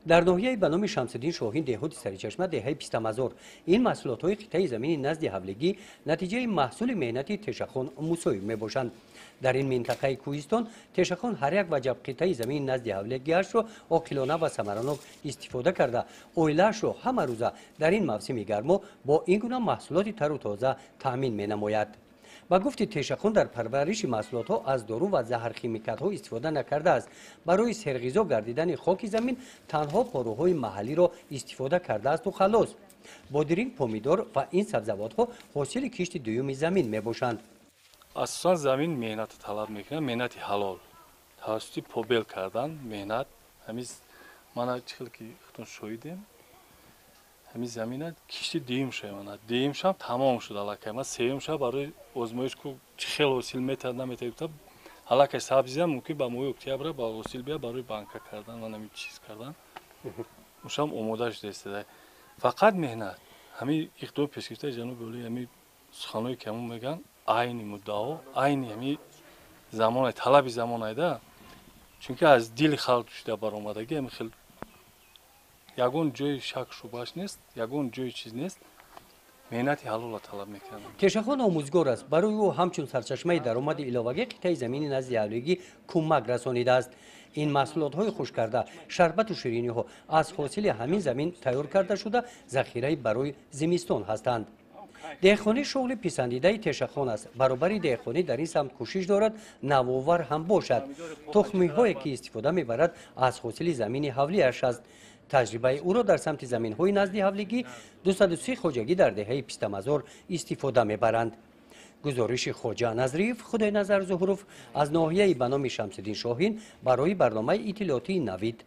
در ناحیه به نام شمس‌الدین شاهین دهات سریچشمه دهه پیست‌مزار این محصولات قطعه زمین نزد حولگی نتیجه محصول مهنت تشخان موسوی میباشند. در این منطقه کوهستان تشخان هر یک وجب قطعه زمین نزد حولگیش را عاقلانه و ثمرانک استفاده کرده اویله‌اش را همه روزه در این موسم گرما با این گونه محصولات تر و تازه تامین می‌نماید. با گفت تشخان در پرورش محصولات ها از دارو و زهر کیمیکات ها استفاده نکرده است. برای سرغذا گردیدن خاک زمین تنها پاروهای محلی را استفاده کرده است و خلاص. بادرینگ، پومیدور و این سبزیجات ها حاصل کشت دوم زمین می باشند. اساساً زمین مهنت طلب میکنه، مهنت حلال. توسط پوبل کردن مهنت همیز من چیزی که خودتون شویدیم همیز زمینه کشتی دیم شد. دیم شد تمام شد علاقه ما سیم شد برای آزمایش کو چخیل وسیل میتاد نمیتاد. علاقه سبزی هم ممکن با موی اکتبر با وسیل بیا برای بانک کردن و نمی چیز کردن. مشام آمادهش دسته. فقط مهنت. همی اقدام پیشکشته جنوب ولی همی خانوی کمون میگن عینی مدعا عینی همی زمان طلبی زمان ایده. چون که از دل خالد شده برآمدگی همی خیلی یگون جای شک شبهش نیست، یگون جای چیز نیست. مهنتی حلال طلب میکنه. تشخان آموزگار است. برای او همچون سرچشمه درآمد علاوه قطعه زمین نزد حولگی کمک رسانیده است. این محصولات های خشک کرده، شربت و شیرینی ها از حاصل همین زمین تیار کرده شده ذخیره برای زمستان هستند. دهقانی شغل پسندیده تشخان است. برابر دهقانی در این سمت کوشش دارد نوآور هم باشد. تخمی هایی که استفاده میبرد از حاصل زمین حولیش است. تجربه او را در سمت زمین های نزد حولگی 230 خواجگی در دهه پیست‌مزار استفاده میبرند. گزارش خواجه نظریف خدای نظر ظهروف از ناحیه به نام شمس‌الدین شاهین برای برنامه اطلاعاتی نوید